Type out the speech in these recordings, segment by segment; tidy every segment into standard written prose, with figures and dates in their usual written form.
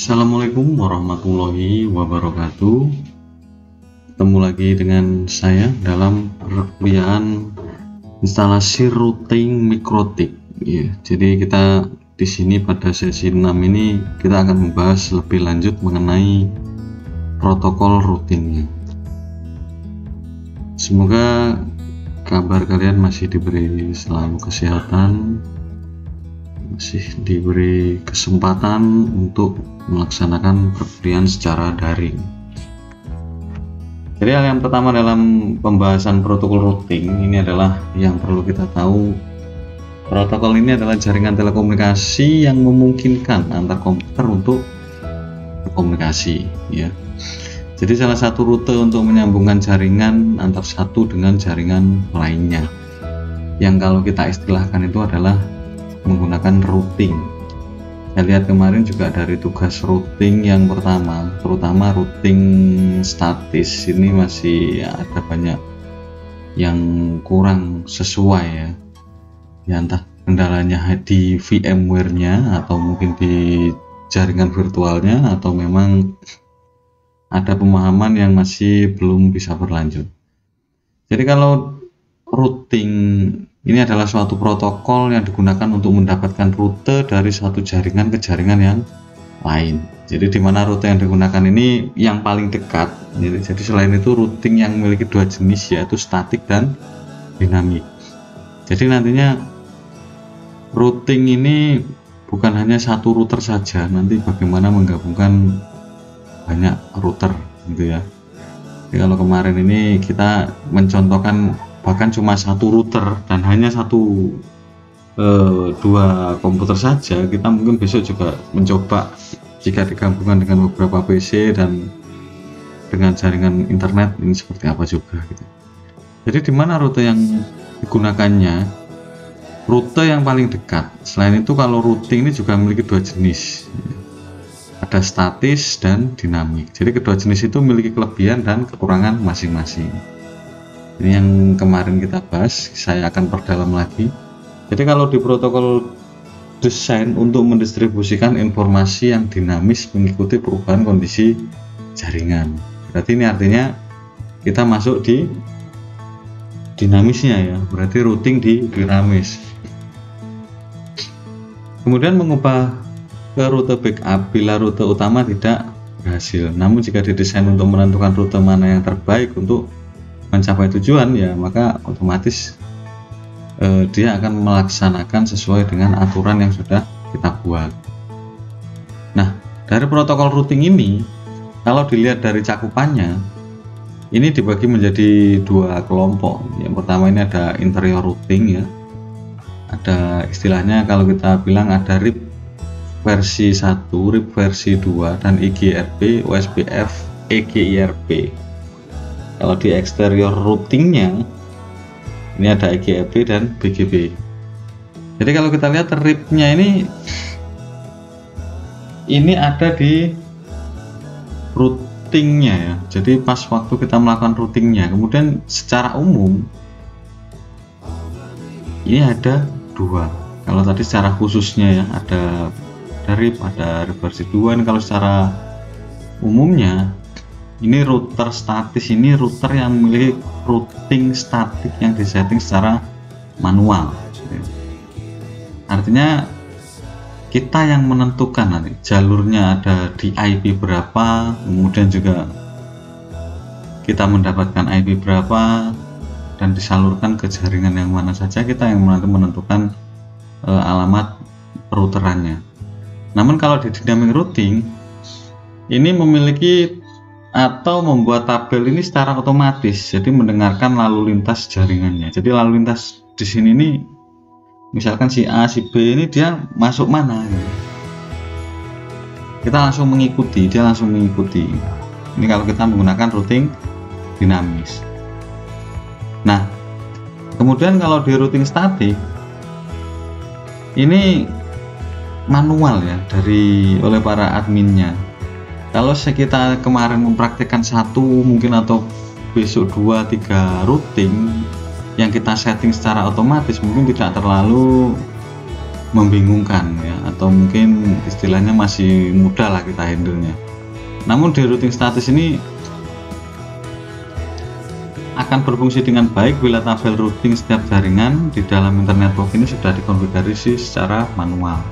Assalamualaikum warahmatullahi wabarakatuh. Ketemu lagi dengan saya dalam perkuliahan instalasi routing mikrotik. Ya, jadi kita di sini pada sesi 6 ini kita akan membahas lebih lanjut mengenai protokol routingnya. Semoga kabar kalian masih diberi selalu kesehatan, masih diberi kesempatan untuk melaksanakan perkuliahan secara daring. Jadi hal yang pertama dalam pembahasan protokol routing ini adalah yang perlu kita tahu, protokol ini adalah jaringan telekomunikasi yang memungkinkan antar komputer untuk berkomunikasi, ya. Jadi salah satu rute untuk menyambungkan jaringan antar satu dengan jaringan lainnya, yang kalau kita istilahkan itu adalah menggunakan routing. Saya lihat kemarin juga dari tugas routing yang pertama, terutama routing statis ini masih ada banyak yang kurang sesuai, ya. Ya, entah kendalanya di VMware-nya atau mungkin di jaringan virtualnya, atau memang ada pemahaman yang masih belum bisa berlanjut. Jadi kalau routing ini adalah suatu protokol yang digunakan untuk mendapatkan rute dari suatu jaringan ke jaringan yang lain. Jadi di mana rute yang digunakan ini yang paling dekat. Jadi selain itu routing yang memiliki dua jenis, yaitu statik dan dinamik. Jadi nantinya routing ini bukan hanya satu router saja, nanti bagaimana menggabungkan banyak router gitu ya. Jadi kalau kemarin ini kita mencontohkan bahkan cuma satu router dan hanya dua komputer saja, kita mungkin besok juga mencoba jika digabungkan dengan beberapa PC dan dengan jaringan internet ini seperti apa juga gitu. Jadi di mana rute yang digunakannya? Rute yang paling dekat. Selain itu kalau routing ini juga memiliki dua jenis, ada statis dan dinamik. Jadi kedua jenis itu memiliki kelebihan dan kekurangan masing-masing. Ini yang kemarin kita bahas, saya akan perdalam lagi. Jadi kalau di protokol desain untuk mendistribusikan informasi yang dinamis mengikuti perubahan kondisi jaringan. Berarti ini artinya kita masuk di dinamisnya, ya. Berarti routing di dinamis. Kemudian mengubah ke rute backup bila rute utama tidak berhasil. Namun jika didesain untuk menentukan rute mana yang terbaik untuk mencapai tujuan, ya maka otomatis dia akan melaksanakan sesuai dengan aturan yang sudah kita buat. Nah, dari protokol routing ini, kalau dilihat dari cakupannya, ini dibagi menjadi dua kelompok. Yang pertama ini ada interior routing, ya. Ada istilahnya kalau kita bilang ada RIP versi 1, RIP versi 2, dan IGRP, OSPF, EGIRP. Kalau di exterior routingnya ini ada EGRP dan BGP. Jadi kalau kita lihat RIP-nya ini ada di routingnya, ya. Jadi pas waktu kita melakukan routingnya, kemudian secara umum ini ada dua. Kalau tadi secara khususnya, ya, ada RIP, ada RIP versi 2. Kalau secara umumnya ini router statis, ini router yang memiliki routing statik yang disetting secara manual. Artinya kita yang menentukan nanti jalurnya ada di IP berapa, kemudian juga kita mendapatkan IP berapa dan disalurkan ke jaringan yang mana saja, kita yang menentukan alamat routerannya. Namun kalau di dynamic routing ini memiliki atau membuat tabel ini secara otomatis, jadi mendengarkan lalu lintas jaringannya. Jadi lalu lintas di sini nih, misalkan si A, si B ini dia masuk mana, kita langsung mengikuti, dia langsung mengikuti. Ini kalau kita menggunakan routing dinamis. Nah, kemudian kalau di routing statik ini manual, ya, oleh para adminnya. Kalau kita kemarin mempraktikkan satu mungkin atau besok 2-3 routing yang kita setting secara otomatis, mungkin tidak terlalu membingungkan ya, atau mungkin istilahnya masih mudah lah kita handle-nya. Namun di routing statis ini akan berfungsi dengan baik bila tabel routing setiap jaringan di dalam internet network ini sudah dikonfigurasi secara manual.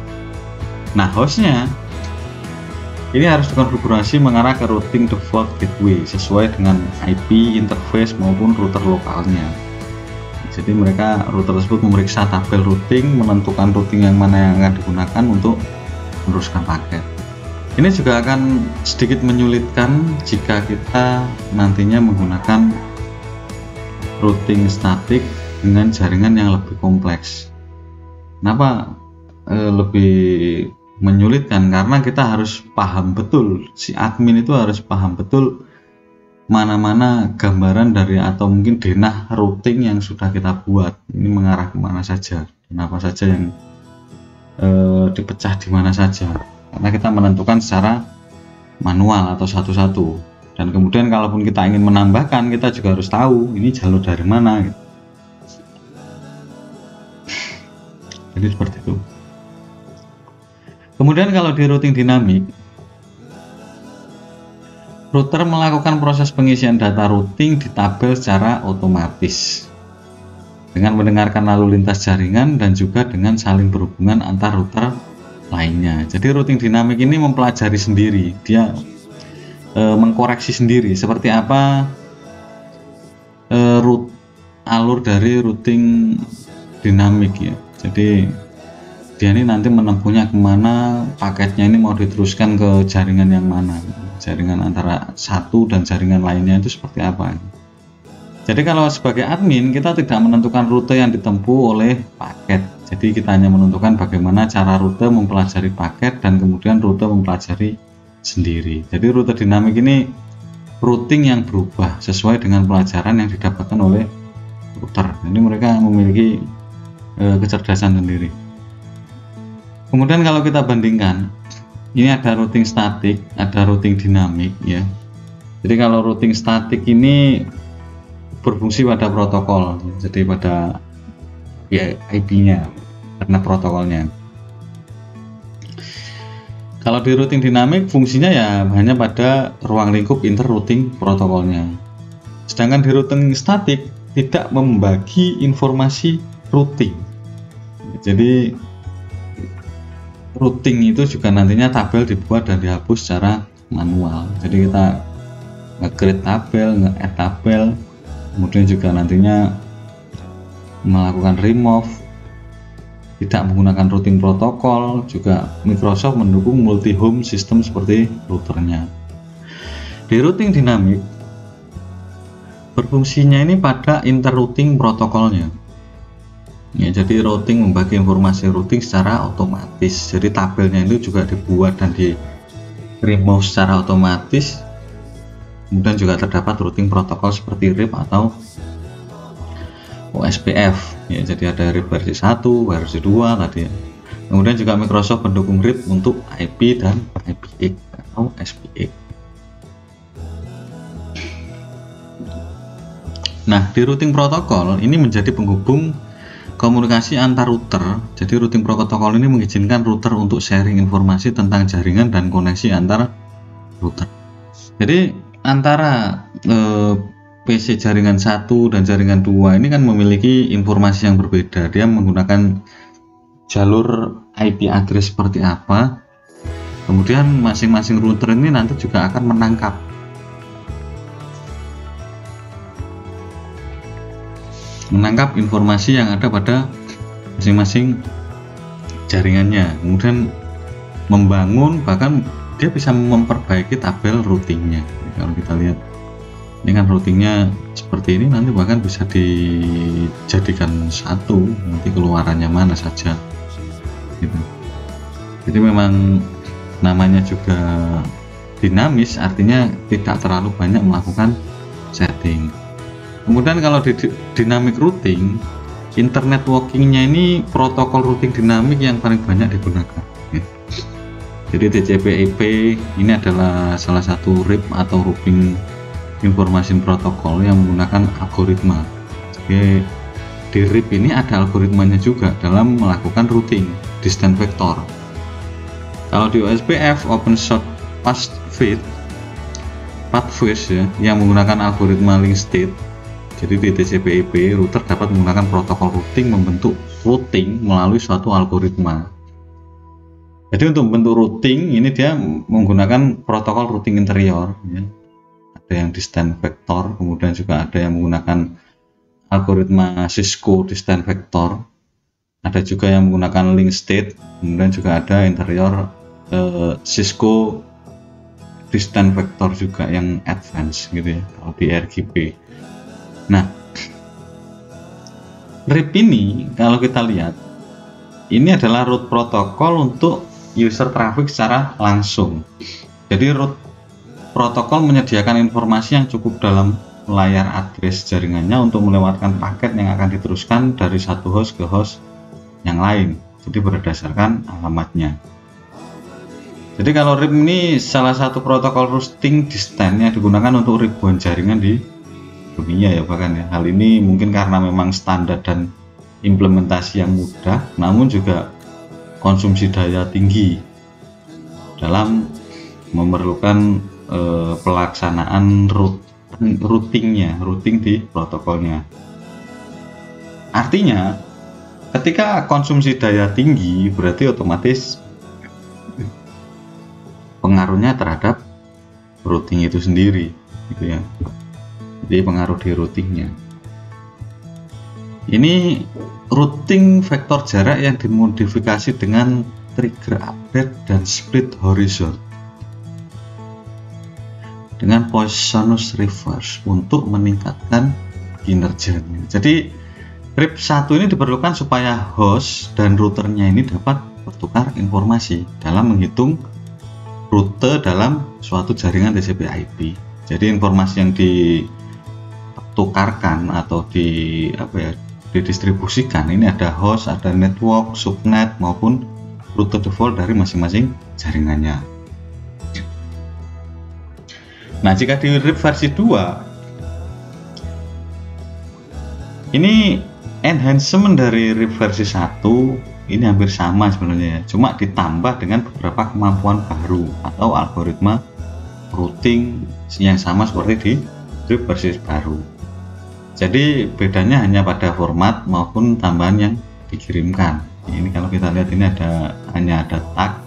Nah, hostnya ini harus dikonfigurasi mengarah ke routing default gateway sesuai dengan IP interface maupun router lokalnya. Jadi mereka router tersebut memeriksa tabel routing, menentukan routing yang mana yang akan digunakan untuk meneruskan paket. Ini juga akan sedikit menyulitkan jika kita nantinya menggunakan routing statik dengan jaringan yang lebih kompleks. Kenapa lebih menyulitkan? Karena kita harus paham betul, si admin itu harus paham betul mana-mana gambaran dari atau mungkin denah routing yang sudah kita buat ini mengarah kemana saja dan apa saja yang dipecah di mana saja, karena kita menentukan secara manual atau satu-satu. Dan kemudian kalaupun kita ingin menambahkan, kita juga harus tahu ini jalur dari mana gitu. Jadi seperti itu. Kemudian kalau di routing dinamik, router melakukan proses pengisian data routing di tabel secara otomatis dengan mendengarkan lalu lintas jaringan dan juga dengan saling berhubungan antar router lainnya. Jadi routing dinamik ini mempelajari sendiri, dia mengkoreksi sendiri seperti apa alur dari routing dinamik ya. Jadi dia ini nanti menempuhnya kemana, paketnya ini mau diteruskan ke jaringan yang mana, jaringan antara satu dan jaringan lainnya itu seperti apa. Jadi kalau sebagai admin kita tidak menentukan rute yang ditempuh oleh paket, jadi kita hanya menentukan bagaimana cara rute mempelajari paket dan kemudian rute mempelajari sendiri. Jadi rute dinamik ini routing yang berubah sesuai dengan pelajaran yang didapatkan oleh router. Jadi mereka memiliki kecerdasan sendiri. Kemudian kalau kita bandingkan, ini ada routing statik, ada routing dinamik ya. Jadi kalau routing statik ini berfungsi pada protokol, jadi pada ya IP-nya karena protokolnya. Kalau di routing dinamik fungsinya ya hanya pada ruang lingkup inter routing protokolnya. Sedangkan di routing statik tidak membagi informasi routing. Jadi routing itu juga nantinya tabel dibuat dan dihapus secara manual. Jadi kita nge-create tabel, nge-add tabel, kemudian juga nantinya melakukan remove, tidak menggunakan routing protokol. Juga Microsoft mendukung multi home system seperti routernya. Di routing dinamik berfungsinya ini pada inter routing protokolnya. Ya, jadi routing membagi informasi routing secara otomatis. Jadi tabelnya itu juga dibuat dan di remove secara otomatis. Kemudian juga terdapat routing protokol seperti RIP atau OSPF. Ya, jadi ada RIP versi 1, versi 2 tadi. Kemudian juga Microsoft mendukung RIP untuk IP dan IPX atau SPX. Nah, di routing protokol ini menjadi penghubung komunikasi antar router. Jadi routing protokol ini mengizinkan router untuk sharing informasi tentang jaringan dan koneksi antar router. Jadi antara PC jaringan 1 dan jaringan 2 ini kan memiliki informasi yang berbeda. Dia menggunakan jalur IP address seperti apa. Kemudian masing-masing router ini nanti juga akan menangkap informasi yang ada pada masing-masing jaringannya, kemudian membangun, bahkan dia bisa memperbaiki tabel routingnya. Kalau kita lihat ini kan routingnya seperti ini, nanti bahkan bisa dijadikan satu, nanti keluarannya mana saja gitu. Jadi memang namanya juga dinamis, artinya tidak terlalu banyak melakukan setting. Kemudian kalau di dynamic routing, internet networking-nya ini protokol routing dinamik yang paling banyak digunakan. Jadi TCP/IP ini adalah salah satu RIP atau routing information protocol yang menggunakan algoritma. Jadi di RIP ini ada algoritmanya juga dalam melakukan routing. distant vector. Kalau di OSPF Open Short Pathways ya, yang menggunakan algoritma link state. Jadi di TCP/IP router dapat menggunakan protokol routing membentuk routing melalui suatu algoritma. Jadi untuk membentuk routing ini dia menggunakan protokol routing interior ya. Ada yang distant vector, kemudian juga ada yang menggunakan algoritma Cisco distant vector. Ada juga yang menggunakan link state, kemudian juga ada interior Cisco distant vector juga yang advance gitu ya, kalau di RGB. Nah, RIP ini kalau kita lihat, ini adalah root protokol untuk user traffic secara langsung. Jadi root protokol menyediakan informasi yang cukup dalam layar address jaringannya untuk melewatkan paket yang akan diteruskan dari satu host ke host yang lain. Jadi berdasarkan alamatnya. Jadi kalau RIP ini salah satu protokol routing distant yang digunakan untuk ribuan jaringan di dunia ya bahkan ya. Hal ini mungkin karena memang standar dan implementasi yang mudah, namun juga konsumsi daya tinggi dalam memerlukan pelaksanaan routing di protokolnya. Artinya ketika konsumsi daya tinggi berarti otomatis pengaruhnya terhadap routing itu sendiri gitu ya. Jadi pengaruh di routingnya. Ini routing vektor jarak yang dimodifikasi dengan trigger update dan split horizon dengan Poisson reverse untuk meningkatkan kinerjanya. Jadi RIP 1 ini diperlukan supaya host dan routernya ini dapat bertukar informasi dalam menghitung rute dalam suatu jaringan TCP/IP. Jadi informasi yang ditukarkan atau didistribusikan ini ada host, ada network, subnet maupun rute default dari masing-masing jaringannya. Nah, jika di RIP versi 2 ini enhancement dari RIP versi 1 ini hampir sama sebenarnya ya, cuma ditambah dengan beberapa kemampuan baru atau algoritma routing yang sama seperti di RIP versi baru. Jadi bedanya hanya pada format maupun tambahan yang dikirimkan. Ini kalau kita lihat ini hanya ada tag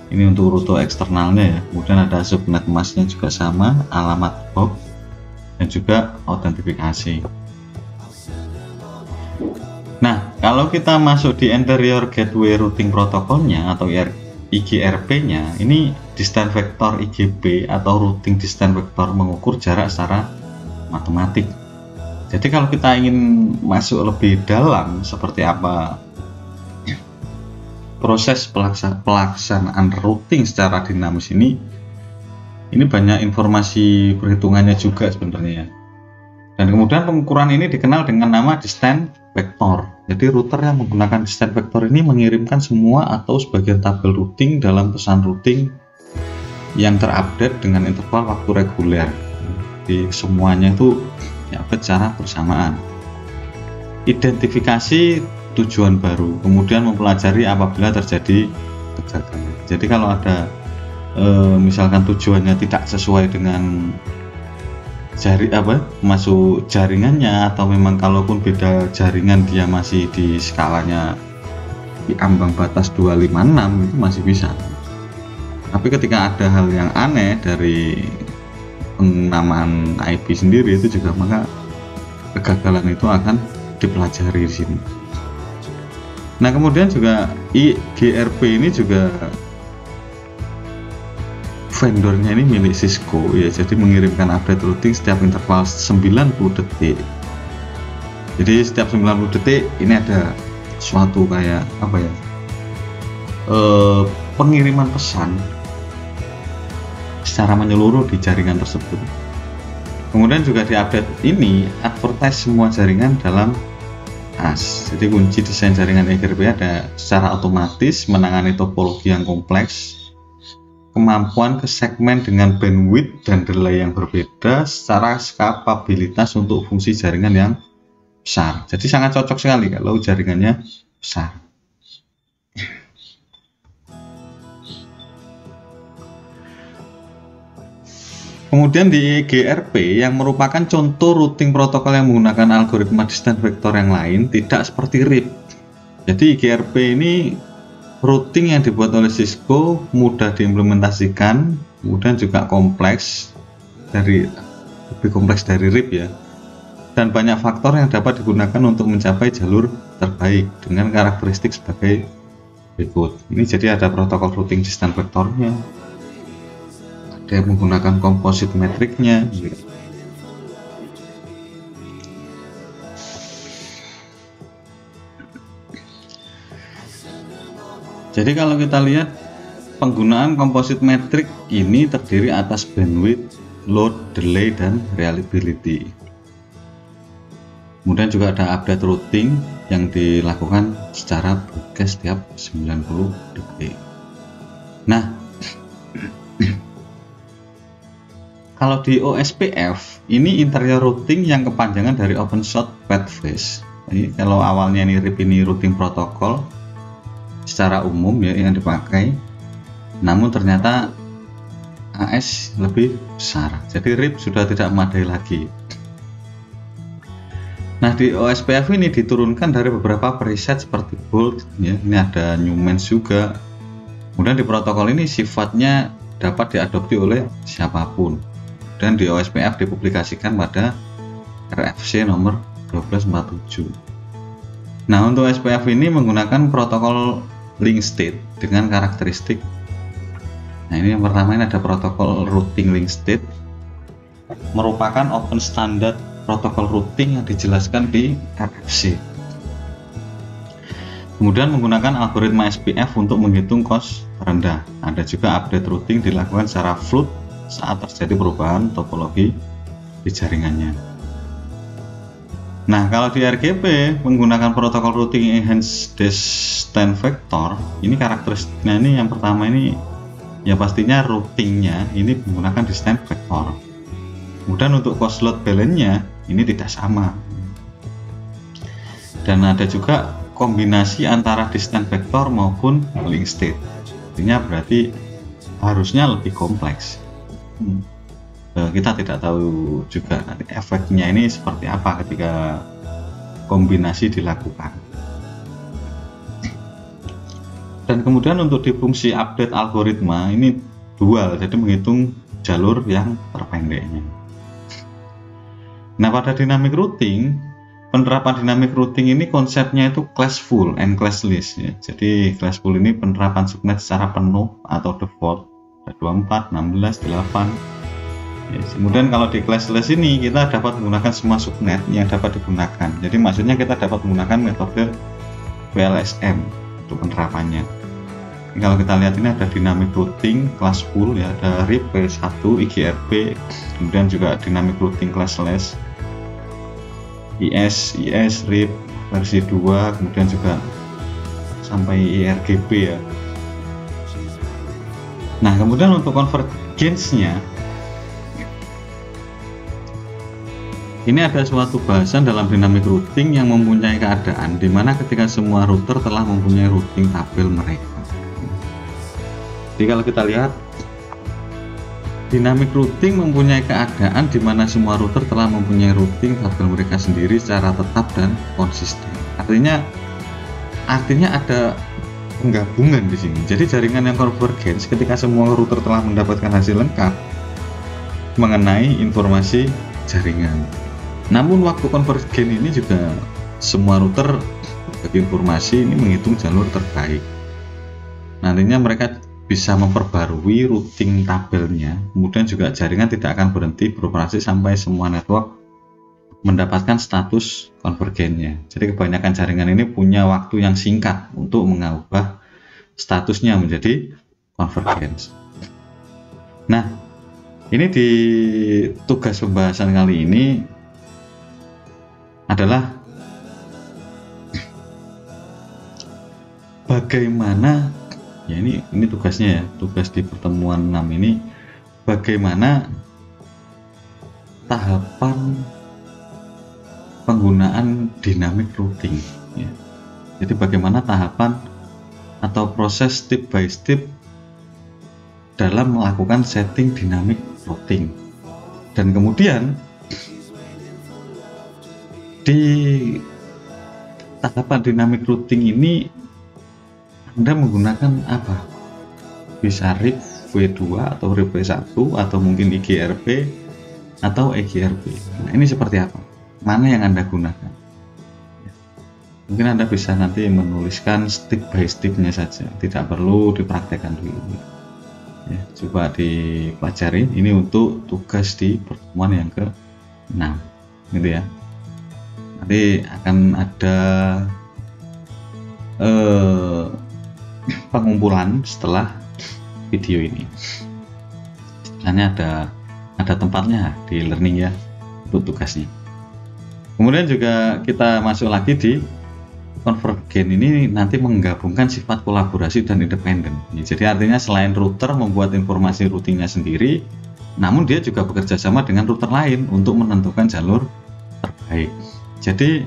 ini untuk rute eksternalnya ya, kemudian ada subnet masknya juga sama, alamat hop dan juga autentifikasi. Nah, kalau kita masuk di interior gateway routing protokolnya atau IGRP-nya, ini distant vector IGB atau routing distant vector mengukur jarak secara matematik. Jadi kalau kita ingin masuk lebih dalam seperti apa proses pelaksanaan routing secara dinamis ini banyak informasi perhitungannya juga sebenarnya. Dan kemudian pengukuran ini dikenal dengan nama distant vector. Jadi router yang menggunakan distant vector ini mengirimkan semua atau sebagian tabel routing dalam pesan routing yang terupdate dengan interval waktu reguler. Jadi semuanya itu diupdate secara bersamaan. Identifikasi tujuan baru, kemudian mempelajari apabila terjadi kegagalan. Jadi kalau ada misalkan tujuannya tidak sesuai dengan masuk jaringannya, atau memang kalaupun beda jaringan dia masih di skalanya di ambang batas 256 itu masih bisa. Tapi ketika ada hal yang aneh dari penamaan IP sendiri itu juga, maka kegagalan itu akan dipelajari di sini. Nah, kemudian juga IGRP ini juga vendornya ini milik Cisco ya, jadi mengirimkan update routing setiap interval 90 detik. Jadi setiap 90 detik ini ada suatu kayak pengiriman pesan secara menyeluruh di jaringan tersebut. Kemudian juga di update ini advertise semua jaringan dalam AS. Jadi kunci desain jaringan IGRP ada secara otomatis menangani topologi yang kompleks, kemampuan ke segmen dengan bandwidth dan delay yang berbeda, secara kapabilitas untuk fungsi jaringan yang besar. Jadi sangat cocok sekali kalau jaringannya besar. Kemudian di GRP yang merupakan contoh routing protokol yang menggunakan algoritma distant vector yang lain, tidak seperti RIP. Jadi GRP ini routing yang dibuat oleh Cisco, mudah diimplementasikan, kemudian juga lebih kompleks dari RIP ya, dan banyak faktor yang dapat digunakan untuk mencapai jalur terbaik dengan karakteristik sebagai berikut. Ini jadi ada protokol routing distant vectornya, ada yang menggunakan composite metricnya. Jadi kalau kita lihat penggunaan composite metric ini terdiri atas bandwidth, load, delay, dan reliability. Kemudian juga ada update routing yang dilakukan secara broadcast setiap 90 detik. Nah, kalau di OSPF ini interior routing yang kepanjangan dari OpenShot Pathways. Jadi kalau awalnya ini RIP ini routing protokol secara umum ya yang dipakai, namun ternyata AS lebih besar, jadi RIP sudah tidak memadai lagi. Nah, di OSPF ini diturunkan dari beberapa preset seperti Bolt ya, ini ada Newmans juga. Kemudian di protokol ini sifatnya dapat diadopsi oleh siapapun, dan di OSPF dipublikasikan pada RFC nomor 1247. Nah, untuk OSPF ini menggunakan protokol link state dengan karakteristik. Nah, ini yang pertama, ini ada protokol routing link state, merupakan open standard protokol routing yang dijelaskan di RFC. Kemudian menggunakan algoritma SPF untuk menghitung cost rendah. Ada juga update routing dilakukan secara fluid saat terjadi perubahan topologi di jaringannya. Nah, kalau di RGB menggunakan protokol routing enhanced distant vector, ini karakteristiknya ini yang pertama ini ya pastinya routingnya ini menggunakan distant vector. Kemudian untuk cost load balance-nya ini tidak sama. Dan ada juga kombinasi antara distant vector maupun link state. Artinya berarti harusnya lebih kompleks. Kita tidak tahu juga nanti efeknya ini seperti apa ketika kombinasi dilakukan. Dan kemudian untuk di fungsi update algoritma ini dual, jadi menghitung jalur yang terpendeknya. Nah, pada dynamic routing, penerapan dynamic routing ini konsepnya itu classful and classless ya. Jadi classful ini penerapan subnet secara penuh atau default, ada 24, 16, 8. Ya, kemudian kalau di classless ini kita dapat menggunakan semua subnet yang dapat digunakan. Jadi maksudnya kita dapat menggunakan metode VLSM untuk penerapannya. Ini kalau kita lihat ini ada dynamic routing classful ya, ada RIP V1, IGRP, kemudian juga dynamic routing classless, IS, RIP versi 2, kemudian juga sampai IRGB ya. Nah, kemudian untuk convergence-nya ini ada suatu bahasan dalam dynamic routing yang mempunyai keadaan di mana ketika semua router telah mempunyai routing tabel mereka. Jadi kalau kita lihat dynamic routing mempunyai keadaan di mana semua router telah mempunyai routing tabel mereka sendiri secara tetap dan konsisten. Artinya ada penggabungan di sini. Jadi jaringan yang convergence ketika semua router telah mendapatkan hasil lengkap mengenai informasi jaringan. Namun waktu konvergen ini juga semua router bagi informasi ini menghitung jalur terbaik. Nantinya mereka bisa memperbarui routing tabelnya, kemudian juga jaringan tidak akan berhenti beroperasi sampai semua network mendapatkan status konvergennya. Jadi kebanyakan jaringan ini punya waktu yang singkat untuk mengubah statusnya menjadi convergence. Nah, ini di tugas pembahasan kali ini adalah bagaimana ya, ini tugasnya ya, tugas di pertemuan 6 ini bagaimana tahapan penggunaan dynamic routing ya. Jadi bagaimana tahapan atau proses step by step dalam melakukan setting dynamic routing. Dan kemudian di tahapan dynamic routing ini Anda menggunakan apa? Bisa RIP V2 atau RIP V1 atau mungkin IGRP atau EGRP. Nah, ini seperti apa? Mana yang Anda gunakan? Mungkin Anda bisa nanti menuliskan step by stepnya saja, tidak perlu dipraktekkan dulu ya, coba dipelajari. Ini untuk tugas di pertemuan yang ke-6 gitu ya. Nanti akan ada pengumpulan setelah video ini. Istilahnya ada tempatnya di learning ya untuk tugasnya. Kemudian juga kita masuk lagi di Convergent. Ini nanti menggabungkan sifat kolaborasi dan independen. Jadi artinya selain router membuat informasi routingnya sendiri, namun dia juga bekerja sama dengan router lain untuk menentukan jalur terbaik. Jadi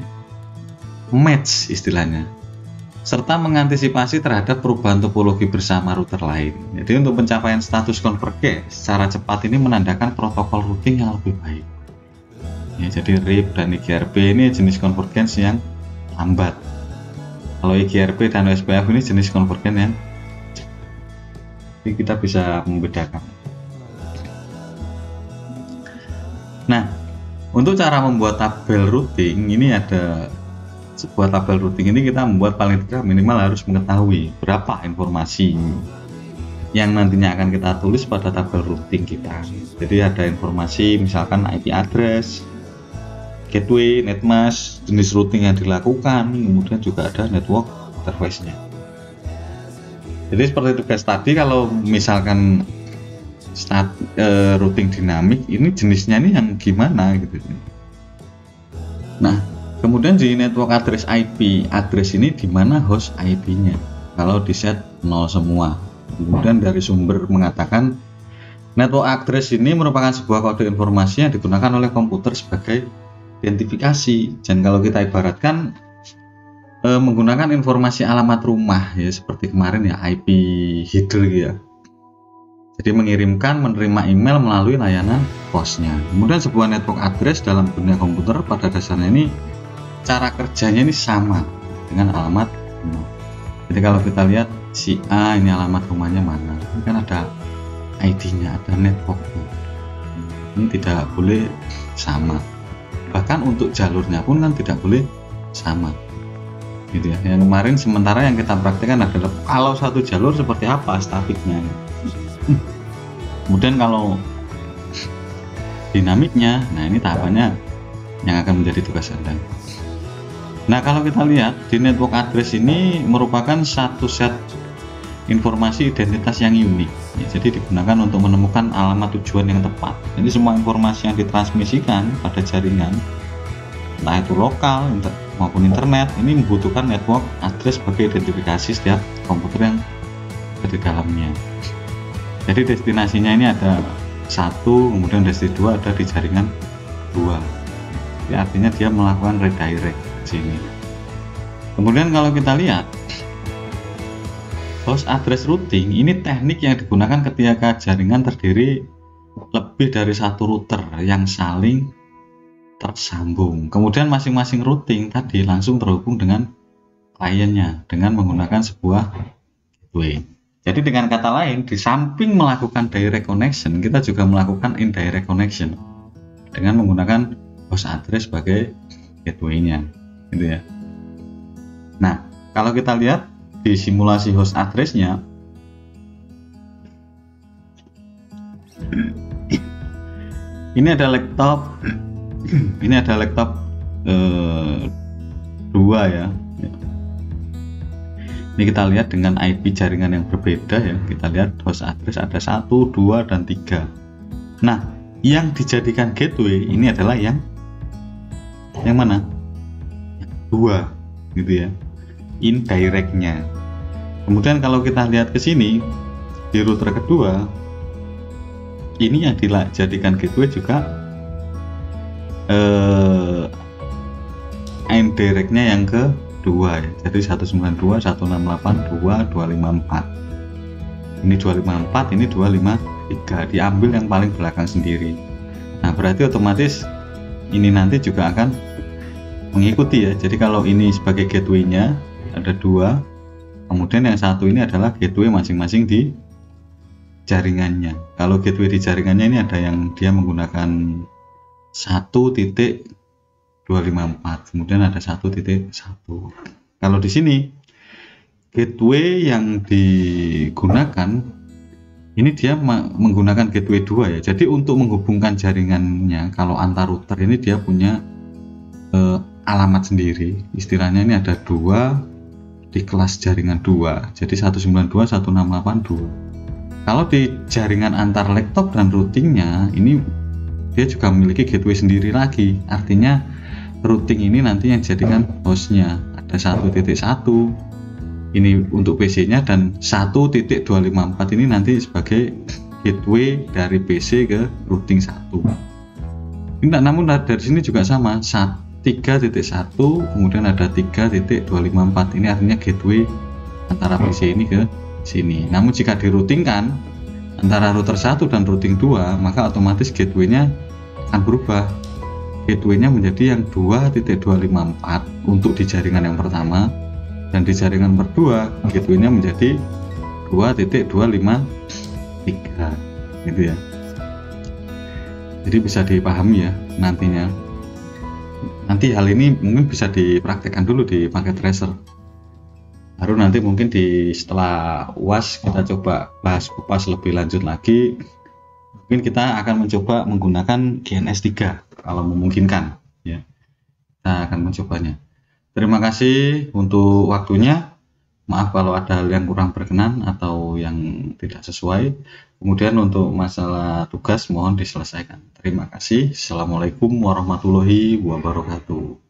match istilahnya, serta mengantisipasi terhadap perubahan topologi bersama router lain. Jadi untuk pencapaian status convergence secara cepat ini menandakan protokol routing yang lebih baik. Ya, jadi RIP dan IGRP ini jenis convergence yang lambat. Kalau IGRP dan OSPF ini jenis convergence yang cepat. Jadi kita bisa membedakan. Nah, untuk cara membuat tabel routing ini ada sebuah tabel routing ini kita membuat paling tidak minimal harus mengetahui berapa informasi yang nantinya akan kita tulis pada tabel routing kita. Jadi ada informasi misalkan IP address, gateway, netmask, jenis routing yang dilakukan, kemudian juga ada network interface-nya. Jadi seperti tugas tadi, kalau misalkan routing dinamik, ini jenisnya ini yang gimana gitu. Nah, kemudian di network address IP address ini di mana host IP-nya. Kalau di set 0 semua. Kemudian dari sumber mengatakan network address ini merupakan sebuah kode informasi yang digunakan oleh komputer sebagai identifikasi. Dan kalau kita ibaratkan menggunakan informasi alamat rumah ya, seperti kemarin ya IP header ya. Jadi mengirimkan, menerima email melalui layanan hostnya. Kemudian sebuah network address dalam dunia komputer pada dasarnya ini cara kerjanya ini sama dengan alamat rumah. Jadi kalau kita lihat si A ini alamat rumahnya mana, ini kan ada ID-nya, ada networknya. Ini tidak boleh sama. Bahkan untuk jalurnya pun kan tidak boleh sama. Gitu ya. Yang kemarin sementara yang kita praktekkan adalah kalau satu jalur seperti apa statiknya. Kemudian kalau dinamiknya, nah ini tahapannya yang akan menjadi tugas Anda. Nah kalau kita lihat di network address ini merupakan satu set informasi identitas yang unik ya, jadi digunakan untuk menemukan alamat tujuan yang tepat. Jadi semua informasi yang ditransmisikan pada jaringan, entah itu lokal maupun internet, ini membutuhkan network address sebagai identifikasi setiap komputer yang ada di dalamnya. Jadi destinasinya ini ada satu, kemudian destinasi 2 ada di jaringan 2. Jadi artinya dia melakukan redirect sini. Kemudian kalau kita lihat host address routing, ini teknik yang digunakan ketika jaringan terdiri lebih dari satu router yang saling tersambung. Kemudian masing-masing routing tadi langsung terhubung dengan kliennya dengan menggunakan sebuah gateway. Jadi dengan kata lain, di samping melakukan direct connection, kita juga melakukan indirect connection dengan menggunakan host address sebagai gateway-nya, gitu ya. Nah, kalau kita lihat di simulasi host address-nya, ini ada laptop, ini ada laptop 2 ya. Ini kita lihat dengan IP jaringan yang berbeda ya. Kita lihat host address ada 1, 2, dan 3. Nah, yang dijadikan gateway ini adalah yang mana? Yang 2 gitu ya. Indirect-nya. Kemudian kalau kita lihat ke sini di router kedua, ini yang dijadikan gateway juga indirect-nya yang ke 2 ya. Jadi 192, 168, 2, 254. Ini 254, ini 253. Diambil yang paling belakang sendiri. Nah, berarti otomatis ini nanti juga akan mengikuti ya. Jadi kalau ini sebagai gateway-nya ada 2, kemudian yang satu ini adalah gateway masing-masing di jaringannya. Kalau gateway di jaringannya ini ada yang dia menggunakan 1.254, kemudian ada 1.1. Kalau di sini gateway yang digunakan ini dia menggunakan gateway 2 ya. Jadi untuk menghubungkan jaringannya, kalau antar router ini dia punya alamat sendiri. Istilahnya ini ada 2 di kelas jaringan 2. Jadi 192.168.2. Kalau di jaringan antar laptop dan routingnya ini dia juga memiliki gateway sendiri lagi. Artinya routing ini nanti yang dijadikan hostnya. Ada 1.1 ini untuk PC-nya dan 1.254 ini nanti sebagai gateway dari PC ke routing 1. Ini namun dari sini juga sama, 3.1 kemudian ada 3.254, ini artinya gateway antara PC ini ke sini. Namun jika diroutingkan antara router 1 dan routing 2, maka otomatis gateway-nya akan berubah. Gateway-nya menjadi yang 2.254 untuk di jaringan yang pertama, dan di jaringan berdua gateway-nya menjadi 2.253 gitu ya. Jadi bisa dipahami ya nantinya. Nanti hal ini mungkin bisa dipraktekkan dulu di paket tracer. Baru nanti mungkin setelah UAS kita coba bahas kupas lebih lanjut lagi. Mungkin kita akan mencoba menggunakan GNS 3 kalau memungkinkan ya. Kita akan mencobanya. Terima kasih untuk waktunya. Maaf kalau ada hal yang kurang berkenan atau yang tidak sesuai. Kemudian untuk masalah tugas mohon diselesaikan. Terima kasih. Assalamualaikum warahmatullahi wabarakatuh.